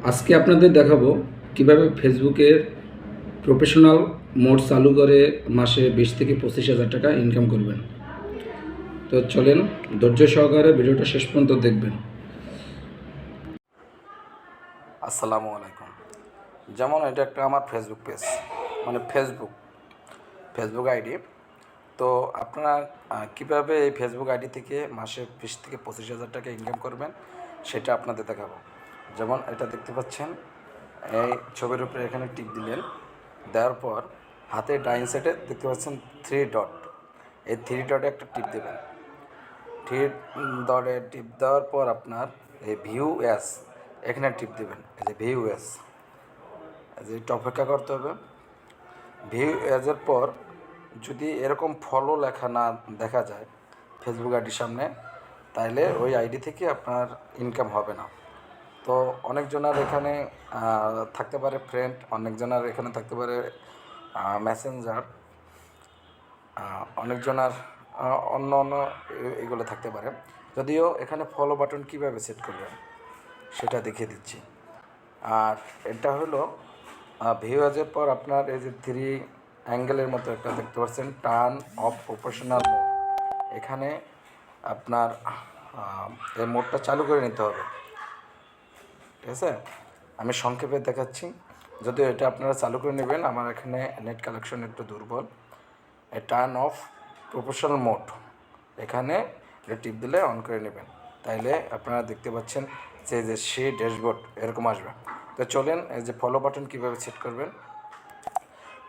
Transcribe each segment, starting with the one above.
আজকে আপনাদের দেখাবো কিভাবে ফেসবুকের প্রফেশনাল মোড চালু করে মাসে 20 থেকে 25 হাজার টাকা ইনকাম করবেন। তো চলেন ধৈর্য সহকারে ভিডিওটা শেষ পর্যন্ত দেখবেন। আসসালামু আলাইকুম। যেমন এটা একটা আমার ফেসবুক পেজ, মানে ফেসবুক আইডি। তো আপনারা কীভাবে এই ফেসবুক আইডি থেকে মাসে 20 থেকে 25 হাজার টাকা ইনকাম করবেন সেটা আপনাদের দেখাবো। যেমন এটা দেখতে পাচ্ছেন, এই ছবির উপরে এখানে টিপ দিলেন, দেওয়ার পর হাতে ডাইন সাইডে দেখতে পাচ্ছেন 3 ডট। এই 3 ডটে একটা টিপ দেবেন। 3 ডটে টিপ দেওয়ার পর আপনার এই ভিউ অ্যাস এখানে টিপ দেবেন। এই যে ভিউ অ্যাস, যে একটু অপেক্ষা করতে হবে। ভিউ অ্যাজের পর যদি এরকম ফলো লেখা না দেখা যায় ফেসবুক আইডির সামনে, তাইলে ওই আইডি থেকে আপনার ইনকাম হবে না। তো অনেকজনের এখানে থাকতে পারে ফ্রেন্ড, অনেকজনের এখানে থাকতে পারে মেসেঞ্জার, অনেকজনের অন্য অন্য এগুলো থাকতে পারে। যদিও এখানে ফলো বাটন কীভাবে সেট করবেন সেটা দেখিয়ে দিচ্ছি। আর এটা হলো ভিউয়াজের পর আপনার এই যে 3 অ্যাঙ্গেলের মতো একটা দেখতে পাচ্ছেন, টার্ন অফ প্রফেশনাল মোড। এখানে আপনার এই মোডটা চালু করে নিতে হবে। ঠিক আছে, আমি সংক্ষেপে দেখাচ্ছি, যদিও এটা আপনারা চালু করে নেবেন। আমার এখানে নেট কালেকশন একটু দুর্বল। এই টার্ন অফ প্রফেশনাল মোড, এখানে এটা টিপ দিলে অন করে নেবেন, তাইলে আপনারা দেখতে পাচ্ছেন যে সে ড্যাশবোর্ড এরকম আসবে। তো চলেন এই যে ফলো বাটন কীভাবে সেট করবেন।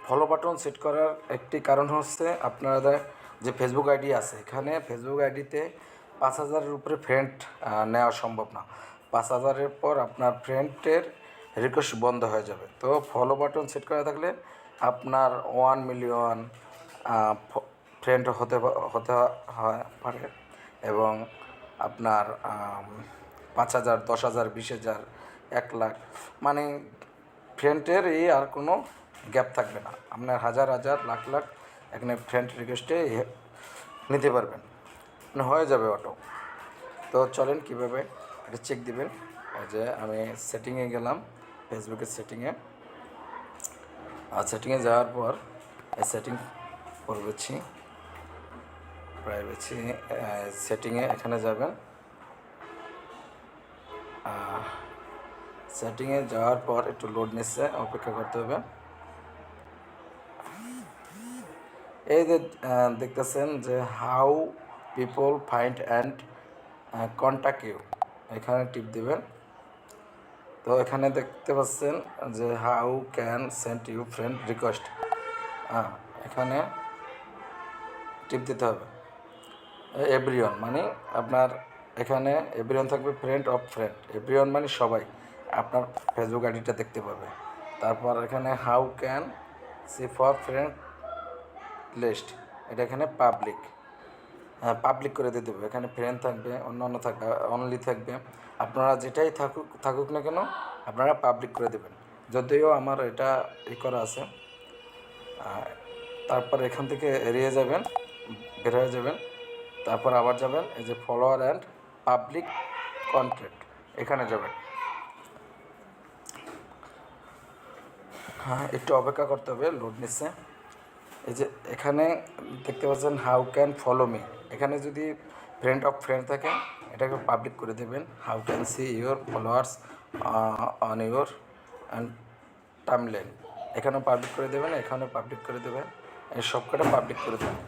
ফলো বাটন সেট করার একটি কারণ হচ্ছে, আপনাদের যে ফেসবুক আইডি আছে, এখানে ফেসবুক আইডিতে 5,000-এর উপরে ফ্রেন্ড নেওয়া সম্ভব না। 5,000-এর পর আপনার ফ্রেন্ডের রিকোয়েস্ট বন্ধ হয়ে যাবে। তো ফলো বাটন সেট করা থাকলে আপনার 1 মিলিয়ন ফ্রেন্ড হতে পারে, এবং আপনার 5,000, 10,000, 20,000, 1 লাখ, মানে ফ্রেন্ডের এই আর কোনো গ্যাপ থাকবে না। আপনার হাজার হাজার লাখ লাখ এখানে ফ্রেন্ড রিকোয়েস্টে নিতে পারবেন, মানে হয়ে যাবে অটো। তো চলেন কীভাবে এটা চেক দিবেন। এই যে আমি সেটিংয়ে গেলাম, ফেসবুকের সেটিংয়ে। আর সেটিংয়ে যাওয়ার পর এই সেটিং প্রাইভেসি সেটিংয়ে এখানে যাবেন। সেটিংয়ে যাওয়ার পর একটু লোড নিচ্ছে, অপেক্ষা করতে হবে। এই যে দেখতেছেন যে how people find and contact you, এখানে টিপ দেবেন। তো এখানে দেখতে পাচ্ছেন যে how can send you friend request, এখানে টিপ দিতে হবে। এভরিওয়ান মানে আপনার এখানে এভরিওয়ান থাকবে, ফ্রেন্ড অফ ফ্রেন্ড, এভরিওয়ান মানে সবাই আপনার ফেসবুক আইডিটা দেখতে পাবে। তারপর এখানে how can see for friend list, এটা এখানে পাবলিক করে দিতে হবে। এখানে ফ্রেন্ড থাকবে, অন্য থাকবে, অনলি থাকবে, আপনারা যেটাই থাকুক না কেন আপনারা পাবলিক করে দেবেন। যদিও আমার এটা করা আছে। তারপর এখান থেকে এড়িয়ে যাবেন, বের হয়ে যাবেন। তারপর আবার যাবেন এই যে ফলোয়ার অ্যান্ড পাবলিক কন্ট্যাক্ট, এখানে যাবেন। একটু অপেক্ষা করতে হবে, লোড নিচ্ছে। এই যে এখানে দেখতে পাচ্ছেন হাউ ক্যান ফলো মি, এখানে যদি ফ্রেন্ড অফ ফ্রেন্ড থাকে এটাকে পাবলিক করে দেবেন। How can see your followers on your and timeline, এখানেও পাবলিক করে দেবেন, এখানেও পাবলিক করে দেবেন, এই সবকটা পাবলিক করে দেবেন।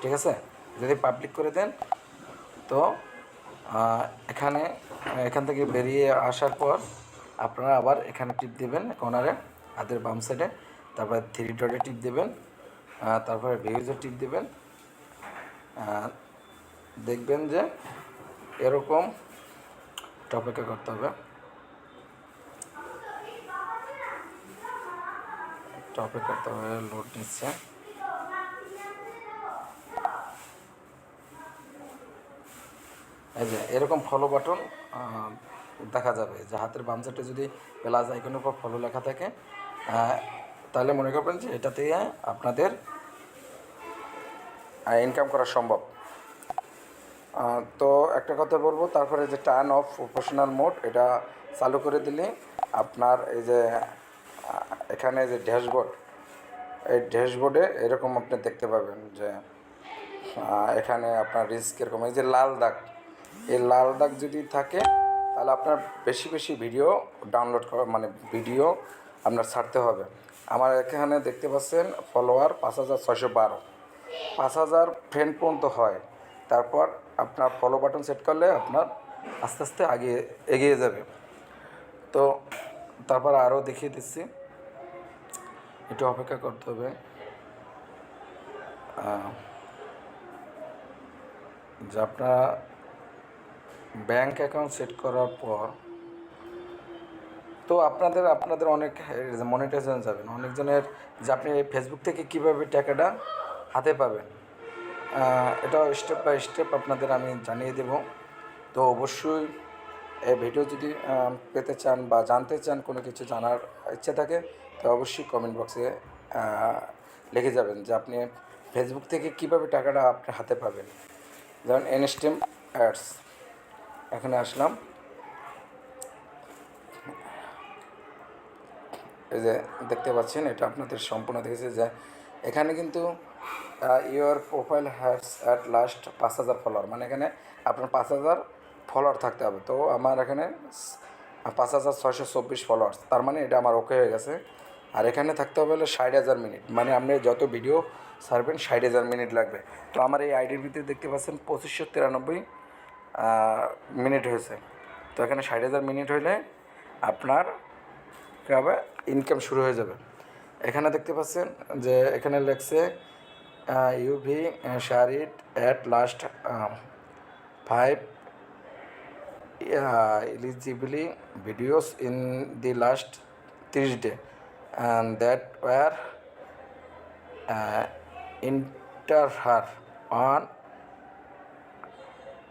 ঠিক আছে, যদি পাবলিক করে দেন তো এখান থেকে বেরিয়ে আসার পর আপনারা আবার এখানে টিপ দেবেন কর্নারে হাতের বাম সাইডে, তারপরে 3 ডটে টিপ দেবেন, তারপরে ভিউজে টিপ দেবেন। দেখবেন যে এরকম অপেক্ষা করতে হবে, লোড নিচ্ছে। এই যে এরকম ফলো বাটন দেখা যাবে, যে হাতের বাম সাইডে যদি প্লাস আইকনের উপর ফলো লেখা থাকে, তাহলে মনে করবেন যে এটা থেকে আপনাদের ইনকাম করা সম্ভব। তো একটা কথা বলবো, তারপরে যে টার্ন অফ প্রফেশনাল মোড এটা চালু করে দিলে আপনার এই যে এখানে যে ড্যাশবোর্ড, এই ড্যাশবোর্ডে এরকম আপনি দেখতে পাবেন যে এখানে আপনার রিস্ক এরকম, এই যে লাল দাগ, এই লাল দাগ যদি থাকে তাহলে আপনার বেশি বেশি ভিডিও ডাউনলোড করা মানে ভিডিও আপনার ছাড়তে হবে। আমার এখানে দেখতে পাচ্ছেন ফলোয়ার 5612, 5000 ফ্রেন্ড পর্যন্ত হয়। তারপর আপনার ফলো বাটন সেট করলে আপনার আস্তে আস্তে এগিয়ে যাবে। তো তারপর আরও দেখিয়ে দিচ্ছি, একটু অপেক্ষা করতে হবে। যে আপনার ব্যাংক অ্যাকাউন্ট সেট করার পর তো আপনাদের অনেক মনিটাইজেশন যাবেন, অনেকজনের যে আপনি ফেসবুক থেকে কীভাবে টাকাটা হাতে পাবেন, এটাও স্টেপ বাই স্টেপ আপনাদের আমি জানিয়ে দেব। তো অবশ্যই এই ভিডিও যদি পেতে চান বা জানতে চান, কোনো কিছু জানার ইচ্ছা থাকে, তো অবশ্যই কমেন্ট বক্সে লিখে যাবেন যে আপনি ফেসবুক থেকে কীভাবে টাকাটা আপনার হাতে পাবেন। যেমন ইনস্ট্যান্ট অ্যাডস, এখানে আসলাম, এই যে দেখতে পাচ্ছেন এটা আপনাদের সম্পূর্ণ দেখেছে যে এখানে কিন্তু your profile has at last 5000 follower, মানে এখানে আপনার 5000 ফলোয়ার থাকতে হবে। তো আমার এখানে 5624 ফলোয়ার্স, তার মানে এটা আমার ওকে হয়ে গেছে। আর এখানে থাকতে হবে হলো 60,000 মিনিট, মানে আপনি যত ভিডিও ছাড়বেন 60,000 মিনিট লাগবে। তো আমার এই আইডির ভিতরে দেখতে পাচ্ছেন 2593 মিনিট হয়েছে। তো এখানে 60,000 মিনিট হইলে আপনার কী হবে, ইনকাম শুরু হয়ে যাবে। এখানে দেখতে পাচ্ছেন যে এখানে লেখছে you've shared at last 5 eligibly videos in the last 30 day and that were ইন্টারহার on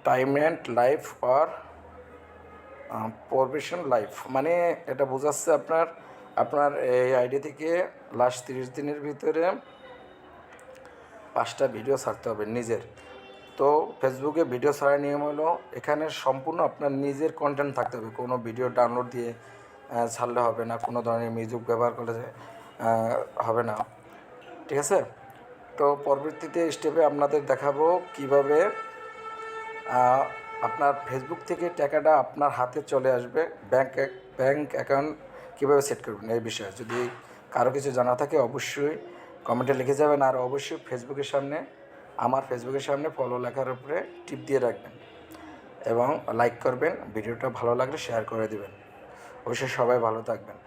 time and life or profession life, মানে এটা বোঝাচ্ছে আপনার এই আইডি থেকে লাস্ট 30 দিনের ভিতরে 5টা ভিডিও ছাড়তে হবে নিজের। তো ফেসবুকে ভিডিও ছাড়ার নিয়ম হলো এখানে সম্পূর্ণ আপনার নিজের কন্টেন্ট থাকতে হবে, কোনো ভিডিও ডাউনলোড দিয়ে ছাড়লে হবে না, কোনো ধরনের মিউজিক ব্যবহার করলে হবে না, ঠিক আছে। তো পরবর্তীতে স্টেপে আপনাদের দেখাবো কিভাবে আপনার ফেসবুক থেকে টাকাটা আপনার হাতে চলে আসবে, ব্যাংক অ্যাকাউন্ট কীভাবে সেট করবেন এই বিষয়ে যদি কারো কিছু জানা থাকে অবশ্যই কমেন্টে লিখে যাবেন। আর অবশ্যই আমার ফেসবুকের সামনে ফলো লেখার উপরে টিপ দিয়ে রাখবেন এবং লাইক করবেন, ভিডিওটা ভালো লাগলে শেয়ার করে দেবেন। অবশ্যই সবাই ভালো থাকবেন।